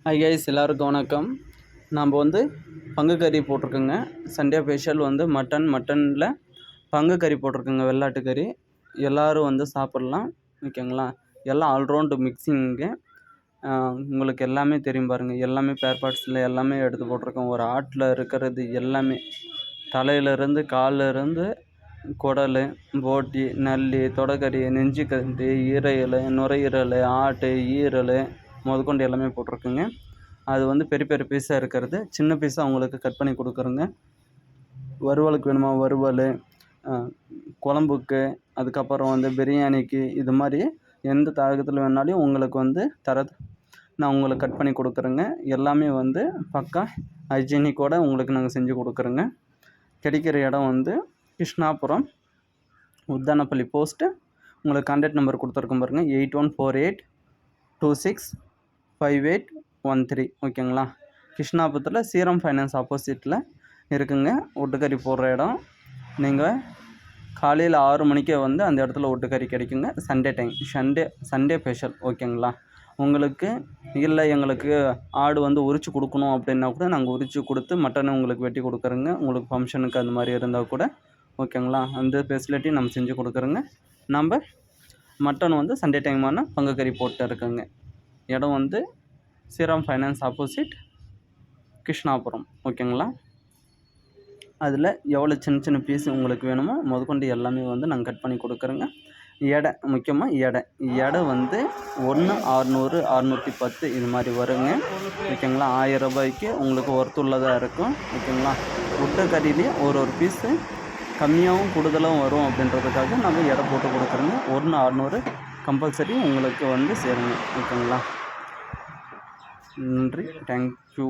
Hi guys, எல்லாருக்கும் வணக்கம். நாம் வந்து பங்கு கறி போட்டிருக்கோங்க. சண்டே ஸ்பெஷல் வந்து மட்டனில் பங்கு கறி போட்டிருக்குங்க, வெள்ளாட்டு கறி. எல்லோரும் வந்து சாப்பிட்லாம், ஓகேங்களா. எல்லாம் ஆல்ரவுண்டு மிக்சிங்கு. உங்களுக்கு எல்லாமே தெரியும் பாருங்கள். எல்லாமே பேர் பார்ட்ஸில் எல்லாமே எடுத்து போட்டிருக்கோம். ஒரு ஆட்டில் இருக்கிறது எல்லாமே, தலையிலேருந்து காலிலேருந்து குடல், போட்டி, நல்லி, தொடக்கறி, நெஞ்சுக்கட்டு, ஈரல், நுரையீரல், ஆட்டு ஈரல் முதற்கொண்டு எல்லாமே போட்டிருக்குங்க. அது வந்து பெரிய பெரிய பீஸாக இருக்கிறது, சின்ன பீஸாக அவங்களுக்கு கட் பண்ணி கொடுக்குறோங்க. வறுவலுக்கு வேணுமா வறுவல், குழம்புக்கு, அதுக்கப்புறம் வந்து பிரியாணிக்கு, இது மாதிரி எந்த தாகத்தில் வேணாலும் உங்களுக்கு வந்து நான் உங்களுக்கு கட் பண்ணி கொடுக்குறேங்க. எல்லாமே வந்து பக்கா ஹைஜீனிக்கோடு உங்களுக்கு நாங்கள் செஞ்சு கொடுக்குறோங்க. கிடைக்கிற இடம் வந்து கிருஷ்ணாபுரம், உத்தானப்பள்ளி போஸ்ட்டு. உங்களுக்கு கான்டாக்ட் நம்பர் கொடுத்துருக்கோம் பாருங்கள், 8148265813, ஓகேங்களா. கிருஷ்ணாபுரத்தில் சீரம் ஃபைனான்ஸ் ஆப்போசிட்டில் இருக்குங்க ஒட்டுக்கறி போடுற இடம். நீங்கள் காலையில் 6 மணிக்கே வந்து அந்த இடத்துல ஒட்டுக்கறி கிடைக்குங்க. சண்டே டைம், சண்டே ஸ்பெஷல், ஓகேங்களா. உங்களுக்கு இல்லை எங்களுக்கு ஆடு வந்து உரித்து கொடுக்கணும் அப்படின்னா கூட நாங்கள் உரித்து கொடுத்து மட்டனை உங்களுக்கு வெட்டி கொடுக்குறோங்க. உங்களுக்கு ஃபங்க்ஷனுக்கு அந்த மாதிரி இருந்தால் கூட, ஓகேங்களா, அந்த ஃபெசிலிட்டி நம்ம செஞ்சு கொடுக்குறோங்க. நம்ம மட்டன் வந்து சண்டே டைமான பங்கு கறி போட்டு இருக்குங்க. இடம் வந்து சீரம் ஃபைனான்ஸ் ஆப்போசிட், கிருஷ்ணாபுரம், ஓகேங்களா. அதில் எவ்வளோ சின்ன சின்ன பீஸ் உங்களுக்கு வேணுமோ முதற்கொண்டு எல்லாமே வந்து நாங்கள் கட் பண்ணி கொடுக்குறோங்க. எடை, முக்கியமாக எடை வந்து 1 600 610 இது மாதிரி வருங்க, ஓகேங்களா. 1000 ரூபாய்க்கு உங்களுக்கு ஒர்த்துள்ளதாக இருக்கும், ஓகேங்களா. ஒட்டு கறியிலேயே ஒரு பீஸு கம்மியாகவும் கூடுதலாகவும் வரும் அப்படின்றதுக்காக நம்ம எடை போட்டு கொடுக்குறோங்க. 1 600 கம்பல்சரி உங்களுக்கு வந்து சேருங்க, ஓகேங்களா. நன்றி, தேங்க்யூ.